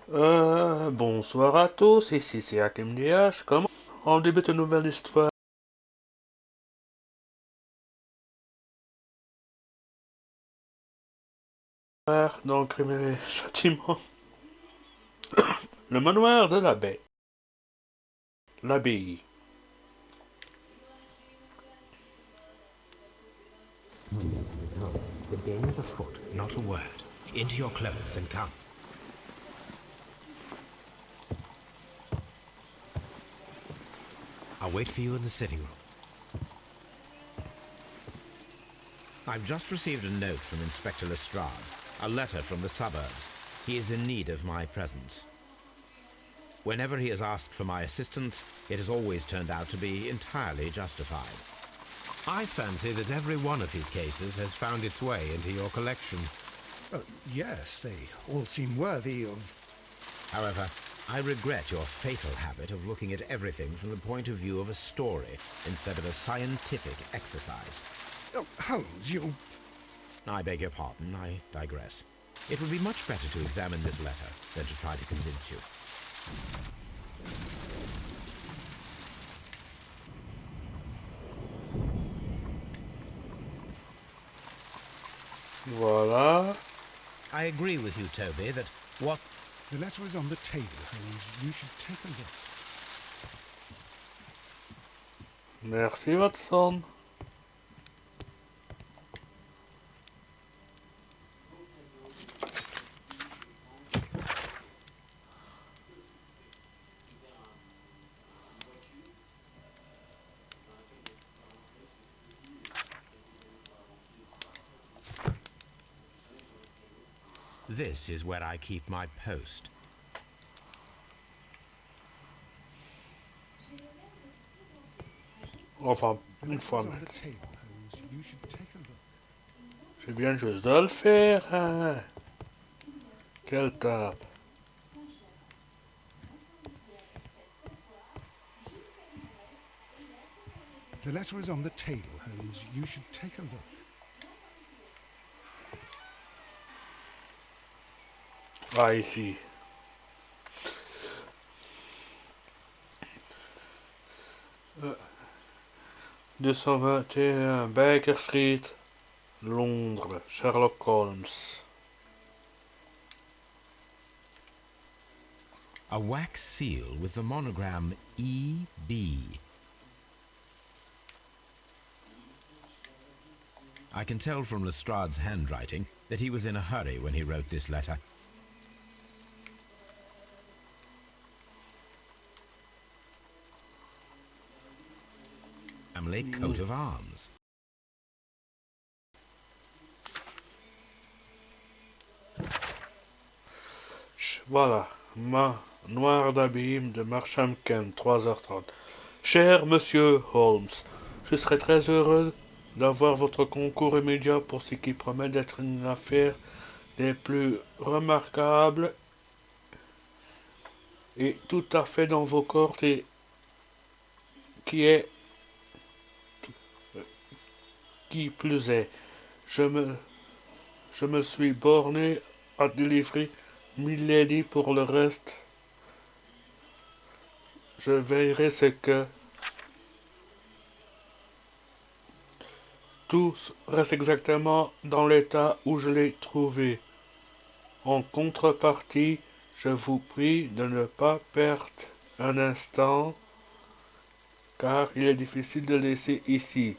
Bonsoir à tous, ici c'est Hakim DH. Comment on débute une nouvelle histoire? Donc, châtiment. Le manoir de l'abbé. L'abbaye. The game is afoot, not a word. Into your clothes and come. I'll wait for you in the sitting room. I've just received a note from Inspector Lestrade, a letter from the suburbs. He is in need of my presence. Whenever he has asked for my assistance, it has always turned out to be entirely justified. I fancy that every one of his cases has found its way into your collection. Yes, they all seem worthy of... However, I regret your fatal habit of looking at everything from the point of view of a story instead of a scientific exercise. Oh, Holmes, you... I beg your pardon, I digress. It would be much better to examine this letter than to try to convince you. Voilà. I agree with you, Toby, that what... The letter is on the table, Holmes. You should take a look. Merci, Watson. This is where I keep my post. Enfin, une fois. On the table, Holmes. You should take a look. J'ai bien juste de le faire, hein. Quelle tape. The letter is on the table, Holmes. You should take a look. Ah, ici. Euh, 221 Baker Street, Londres, Sherlock Holmes. A wax seal with the monogram E.B. I can tell from Lestrade's handwriting that he was in a hurry when he wrote this letter. Family coat of arms. Voilà, manoir d'abîme de Marsham Kent, 3h30. Cher Monsieur Holmes, je serais très heureux d'avoir votre concours immédiat pour ce qui promet d'être une affaire des plus remarquables et tout à fait dans vos cordes et qui plus est. Je me suis borné à délivrer Milady pour le reste. Je veillerai ce que tout reste exactement dans l'état où je l'ai trouvé. En contrepartie, je vous prie de ne pas perdre un instant, car il est difficile de laisser ici.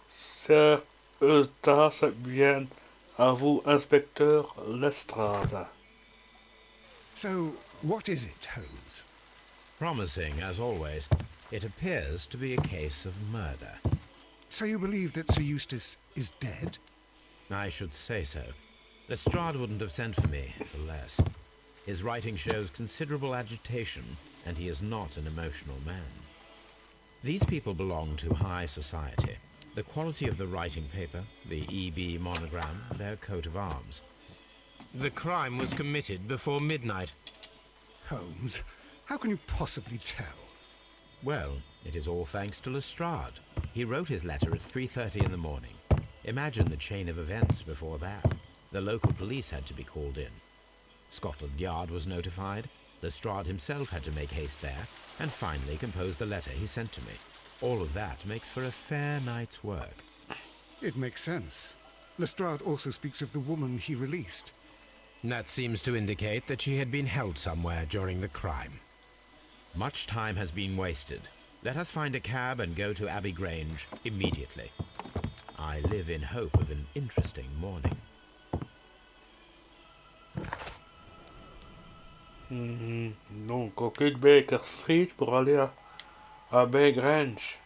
Sir Eustace, bien à vous, inspecteur Lestrade. So, what is it, Holmes? Promising, as always, it appears to be a case of murder. So you believe that Sir Eustace is dead? I should say so. Lestrade wouldn't have sent for me for less. His writing shows considerable agitation, and he is not an emotional man. These people belong to high society. The quality of the writing paper, the EB monogram, their coat of arms. The crime was committed before midnight. Holmes, how can you possibly tell? Well, it is all thanks to Lestrade. He wrote his letter at 3:30 in the morning. Imagine the chain of events before that. The local police had to be called in. Scotland Yard was notified, Lestrade himself had to make haste there, and finally compose the letter he sent to me. All of that makes for a fair night's work. It makes sense. Lestrade also speaks of the woman he released. That seems to indicate that she had been held somewhere during the crime. Much time has been wasted. Let us find a cab and go to Abbey Grange immediately. I live in hope of an interesting morning. Donc, on quitte Baker Street pour aller à Bay Grange.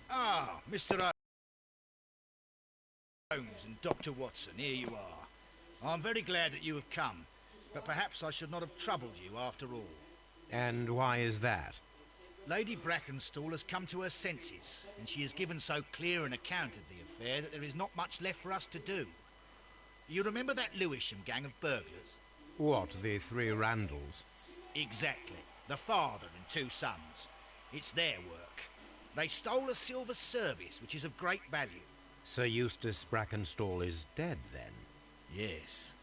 Ah, Mr. Holmes and Dr. Watson, here you are. I'm very glad that you have come, but perhaps I should not have troubled you after all. And why is that? Lady Brackenstall has come to her senses, and she has given so clear an account of the affair that there is not much left for us to do. You remember that Lewisham gang of burglars? What, the three Randalls? Exactly. The father and two sons. It's their work. They stole a silver service, which is of great value. Sir Eustace Brackenstall is dead, then? Yes.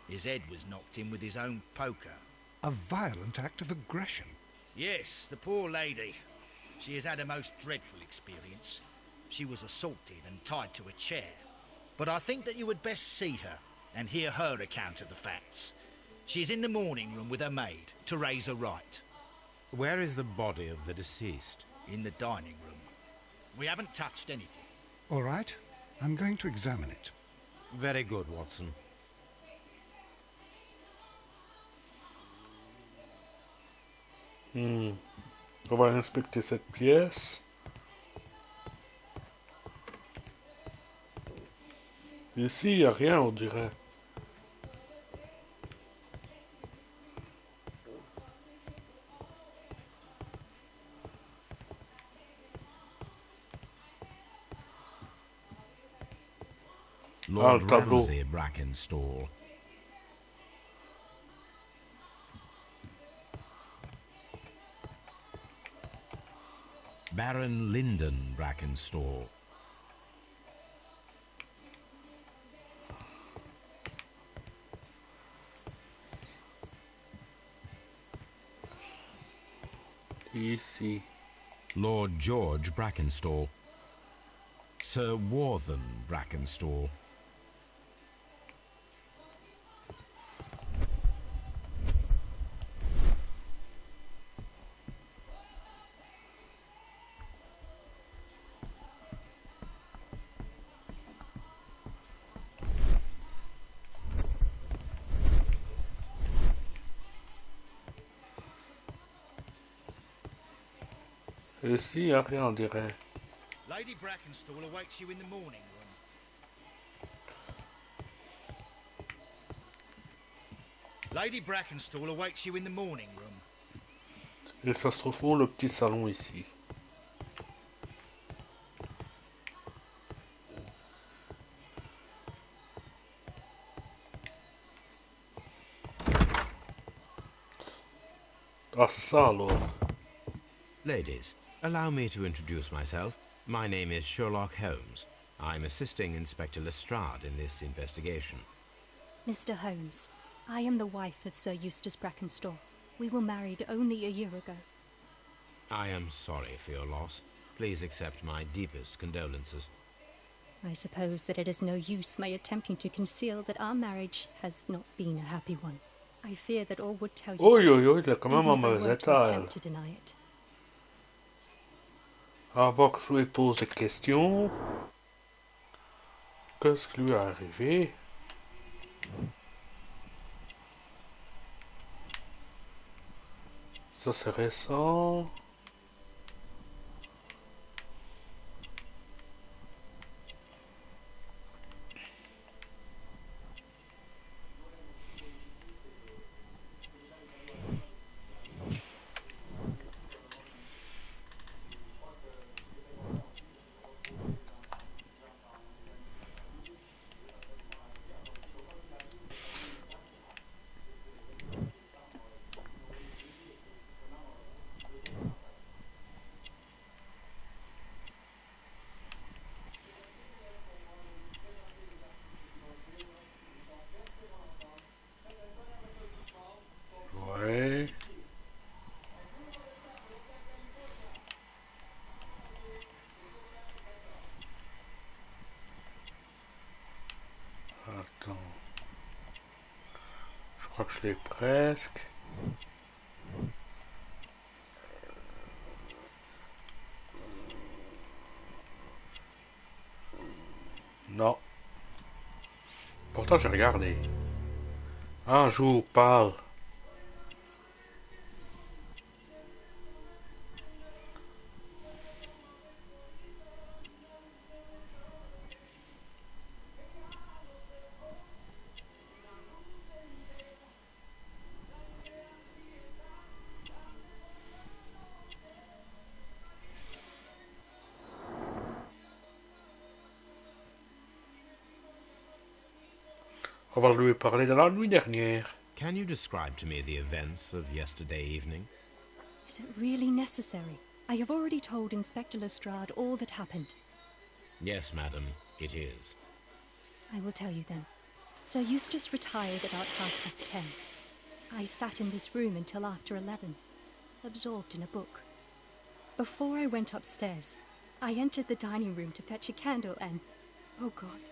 His head was knocked in with his own poker. A violent act of aggression. Yes, the poor lady. She has had a most dreadful experience. She was assaulted and tied to a chair. But I think that you would best see her and hear her account of the facts. She is in the morning room with her maid, Teresa Wright. Where is the body of the deceased? In the dining room. We haven't touched anything. All right, I'm going to examine it. Very good, Watson. On va inspecter cette pièce. Ici, il n'y a rien, on dirait. Lord le tableau. Ramsay Brackenstall. Baron Lyndon Brackenstall. Ici. Lord George Brackenstall. Sir Warthen Brackenstall. Ici, il n'y a rien, on dirait. Lady Brackenstall awaits you in the morning room. Lady Brackenstall awaits you in the morning room. Et ça se trouve où, le petit salon ici? Ah, c'est ça alors. Ladies, allow me to introduce myself. My name is Sherlock Holmes. I'm assisting Inspector Lestrade in this investigation. Mr. Holmes, I am the wife of Sir Eustace Brackenstall. We were married only a year ago. I am sorry for your loss. Please accept my deepest condolences. I suppose that it is no use my attempting to conceal that our marriage has not been a happy one. I fear that all would tell you Oh, that, il est quand même en even if I mauvais were to état. attempt to deny it. Avant que je lui pose des questions. Qu'est-ce qui lui est arrivé? Ça c'est récent. crois que je l'ai presque. Non. Pourtant j'ai regardé. Un jour pâle. On va lui parler de la nuit dernière. Can you describe to me the events of yesterday evening? Is it really necessary? I have already told Inspector Lestrade all that happened. Yes, madam, it is. I will tell you then. Sir Eustace retired about 10:30. I sat in this room until after 11, absorbed in a book. Before I went upstairs, I entered the dining room to fetch a candle and... oh God.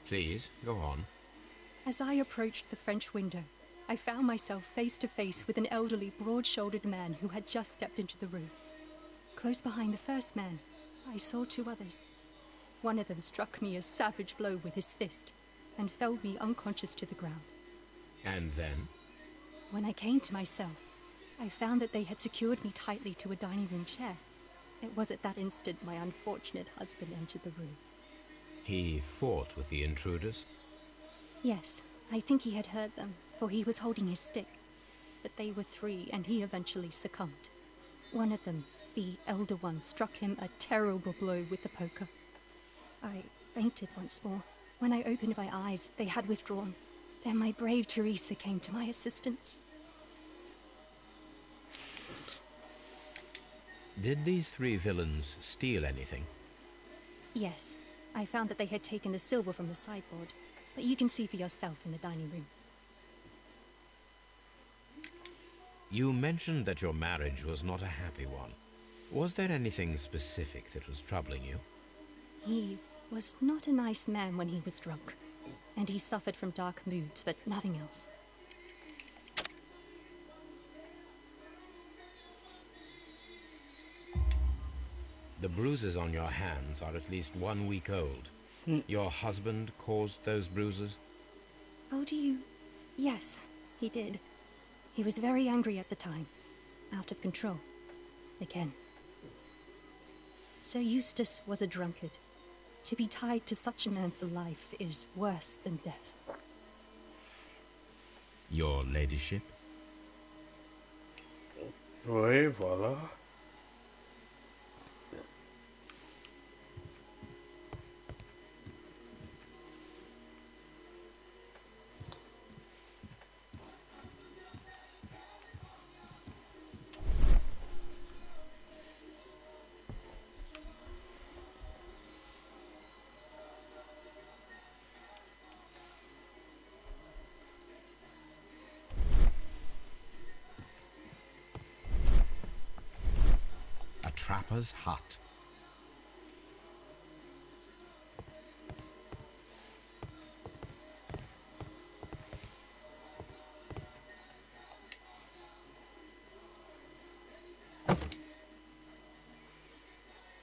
Please, go on. As I approached the French window, I found myself face to face with an elderly, broad-shouldered man who had just stepped into the room. Close behind the first man, I saw two others. One of them struck me a savage blow with his fist and felled me unconscious to the ground. And then? When I came to myself, I found that they had secured me tightly to a dining room chair. It was at that instant my unfortunate husband entered the room. He fought with the intruders? Yes, I think he had heard them, for he was holding his stick. But they were three, and he eventually succumbed. One of them, the elder one, struck him a terrible blow with the poker. I fainted once more. When I opened my eyes, they had withdrawn. Then my brave Teresa came to my assistance. Did these three villains steal anything? Yes, I found that they had taken the silver from the sideboard, but you can see for yourself in the dining room. You mentioned that your marriage was not a happy one. Was there anything specific that was troubling you? He was not a nice man when he was drunk, and he suffered from dark moods, but nothing else. The bruises on your hands are at least 1 week old. Your husband caused those bruises? Oh, do you? Yes, he did. He was very angry at the time. Out of control. Again. Sir Eustace was a drunkard. To be tied to such a man for life is worse than death. Your ladyship? Oui, voilà. Trapper's hut.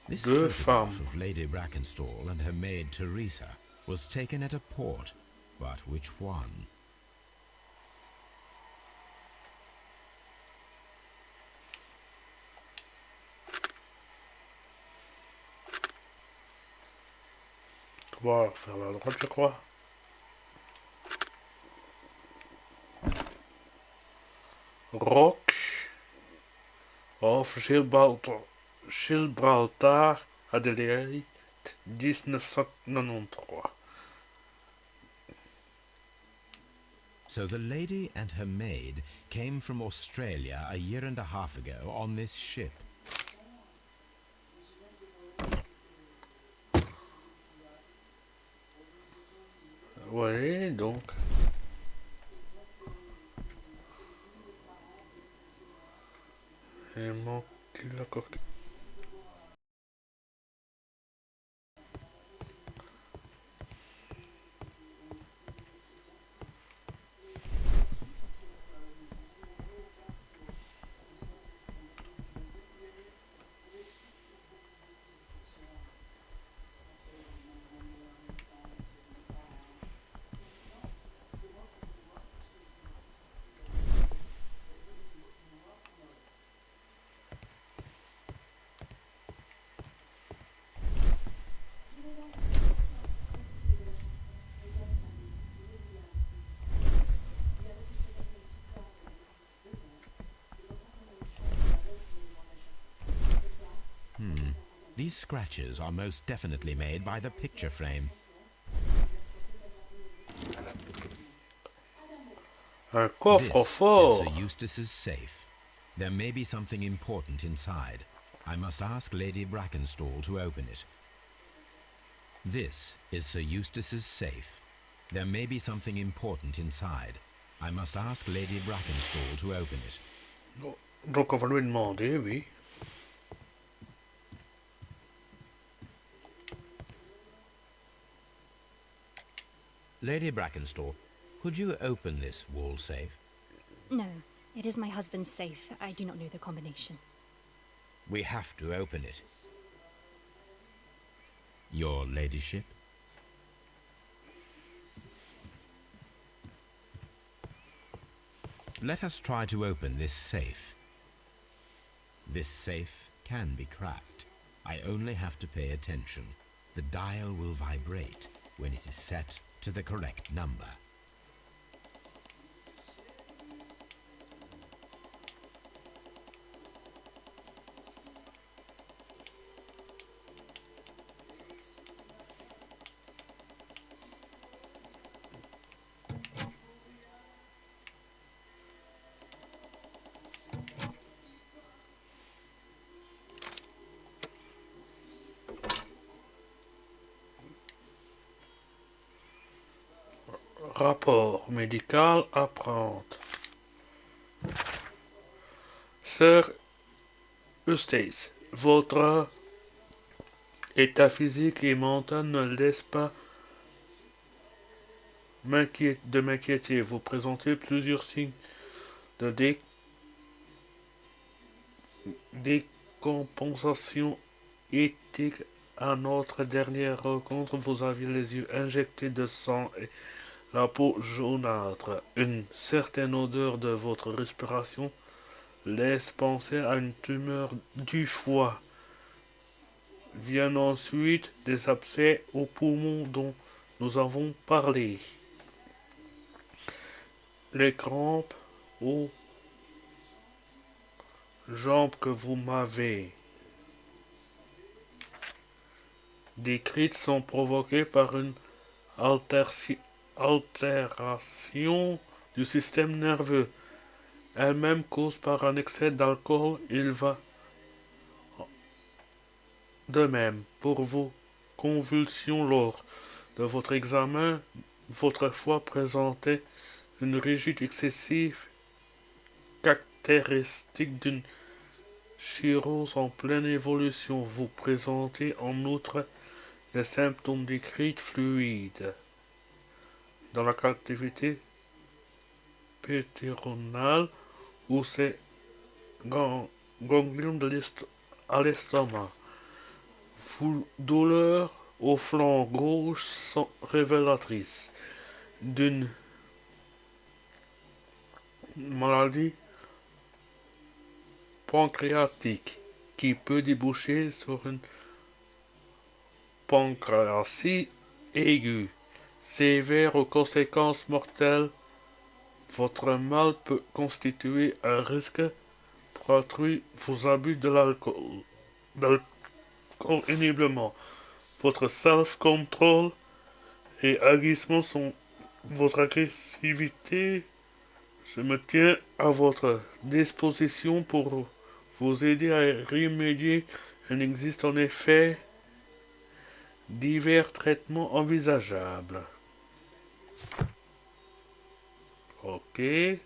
This photograph of Lady Brackenstall and her maid Teresa was taken at a port, but which one? On va faire la droite, je crois. Rock of Gibraltar, Adelaide, 1993. So the lady and her maid came from Australia a year and a half ago on this ship. Oui, donc. Et manque-t-il la coquille? These scratches are most definitely made by the picture frame. Un coffre This is fort. Sir Eustace's safe. There may be something important inside. I must ask Lady Brackenstall to open it. This is Sir Eustace's safe. There may be something important inside. I must ask Lady Brackenstall to open it. Donc on va lui demander, oui. Lady Brackenstall, could you open this wall safe? No, it is my husband's safe. I do not know the combination. We have to open it. Your ladyship? Let us try to open this safe. This safe can be cracked. I only have to pay attention. The dial will vibrate when it is set to the correct number. Rapport médical à prendre. Sir Eustace, votre état physique et mental ne laisse pas m'inquiéter. Vous présentez plusieurs signes de décompensation éthique. À notre dernière rencontre, vous aviez les yeux injectés de sang et la peau jaunâtre. Une certaine odeur de votre respiration laisse penser à une tumeur du foie. Viennent ensuite des abcès aux poumons dont nous avons parlé. Les crampes aux jambes que vous m'avez décrites sont provoquées par une altération du système nerveux, elle-même cause par un excès d'alcool. Il va de même pour vos convulsions lors de votre examen. Votre foie présentait une rigidité excessive, caractéristique d'une cirrhose en pleine évolution. Vous présentez en outre les symptômes décrits fluides dans la cavité pétronale ou ces ganglions à l'estomac. Douleurs au flanc gauche sont révélatrices d'une maladie pancréatique qui peut déboucher sur une pancréatite aiguë, sévère aux conséquences mortelles. Votre mal peut constituer un risque pour autrui. Vos abus de l'alcool péniblement. Votre self-control et aguisement sont votre agressivité. Je me tiens à votre disposition pour vous aider à remédier. Il existe en effet divers traitements envisageables. Ok. It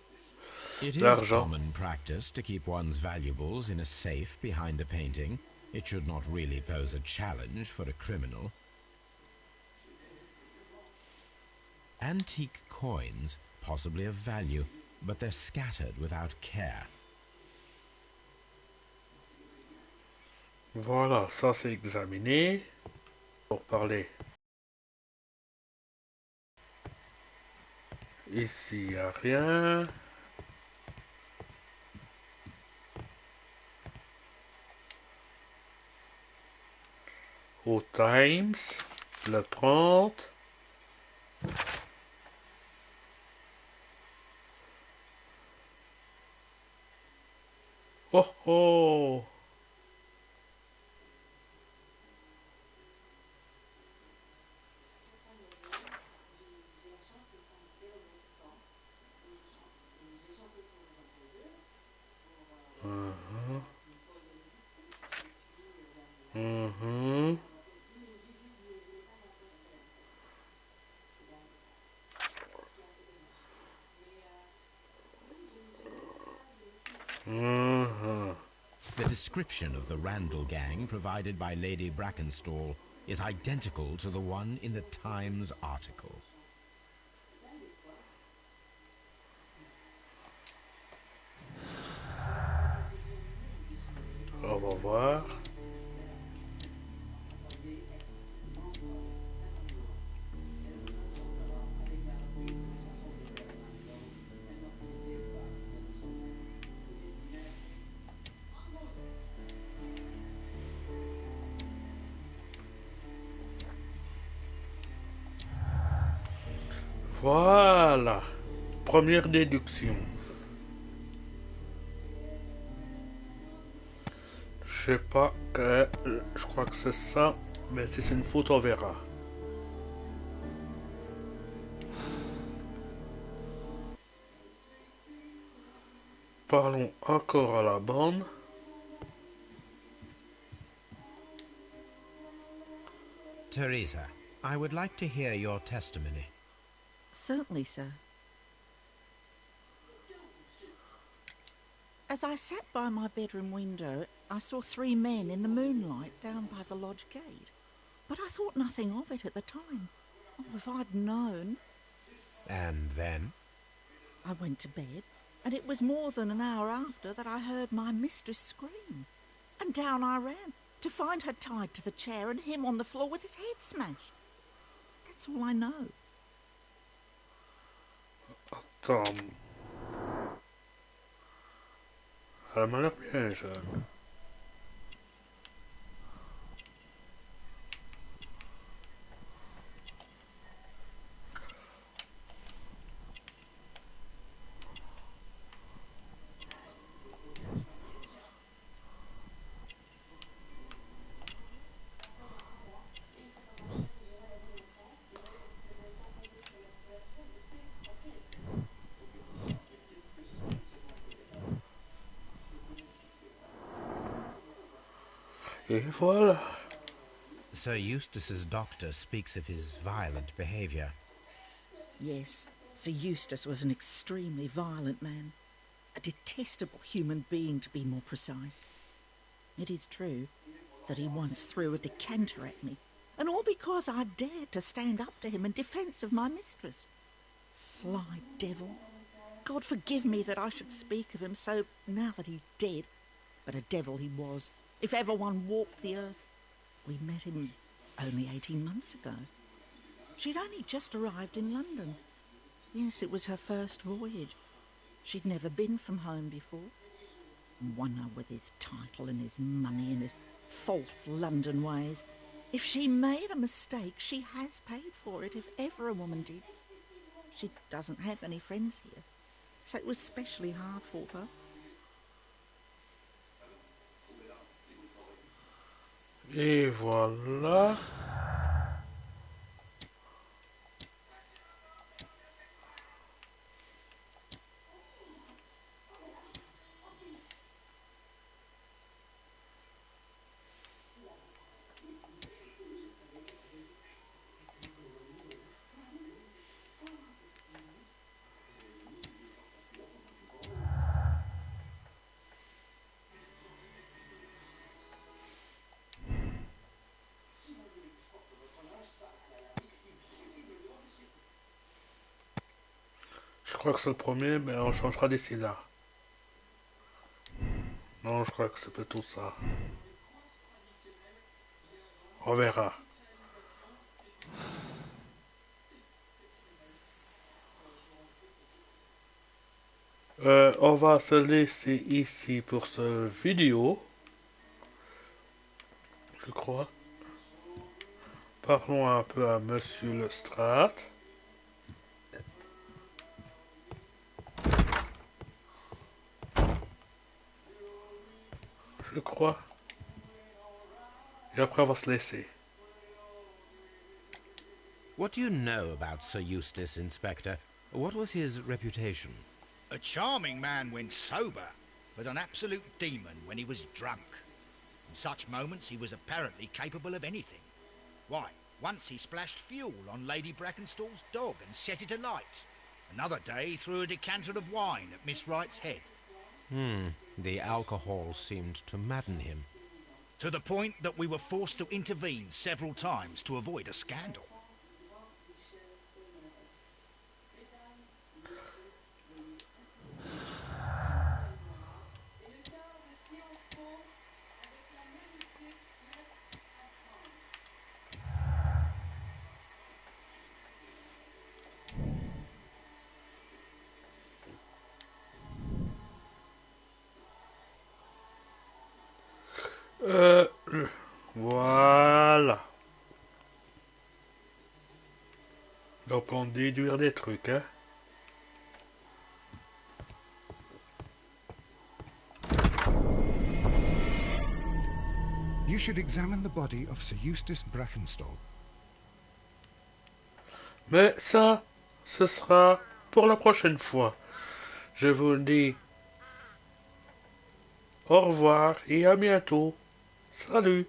is L'argent. common practice to keep one's valuables in a safe behind a painting. It should not really pose a challenge for a criminal. Antique coins, possibly of value, but they're scattered without care. Voilà, ça c'est examiné. Pour parler. Ici, il n'y a rien. Au Times, le prendre. Oh oh! Mhm. Mhm. The description of the Randall gang provided by Lady Brackenstall is identical to the one in the Times article. On va voir. Voilà. Première déduction. Je sais pas que... Je crois que c'est ça. Mais si c'est une faute, on verra. Parlons encore à la bonne. Teresa, I would like to hear your testimony. Certainly, sir. As I sat by my bedroom window, I saw 3 men in the moonlight down by the lodge gate. But I thought nothing of it at the time. Oh, if I'd known. And then? I went to bed, and it was more than an hour after that I heard my mistress scream. And down I ran, to find her tied to the chair and him on the floor with his head smashed. That's all I know. Attends. Elle m'a l'air bien jeune. Et voilà. Sir Eustace's doctor speaks of his violent behaviour. Yes, Sir Eustace was an extremely violent man. A detestable human being, to be more precise. It is true that he once threw a decanter at me, and all because I dared to stand up to him in defence of my mistress. Sly devil. God forgive me that I should speak of him so now that he's dead, but a devil he was, if ever one walked the earth. We met him only 18 months ago. She'd only just arrived in London. Yes, it was her first voyage. She'd never been from home before. Wonder with his title and his money and his false London ways. If she made a mistake, she has paid for it, if ever a woman did. She doesn't have any friends here, so it was specially hard for her. Et voilà. Je crois que c'est le premier, mais on changera d'ici là. Non, je crois que c'est plutôt ça. On verra. On va se laisser ici pour cette vidéo. Je crois. Parlons un peu à Monsieur Lestrade. Je crois. Et après, on va se laisser. What do you know about Sir Eustace, Inspector? What was his reputation? A charming man when sober, but an absolute demon when he was drunk. In such moments, he was apparently capable of anything. Why, once he splashed fuel on Lady Brackenstall's dog and set it alight. Another day, he threw a decanter of wine at Miss Wright's head. The alcohol seemed to madden him. To the point that we were forced to intervene several times to avoid a scandal. Voilà. Donc on déduire des trucs, hein. You should examine the body of Sir Eustace Brackenstall. Mais ça, ce sera pour la prochaine fois. Je vous dis au revoir et à bientôt. Salut.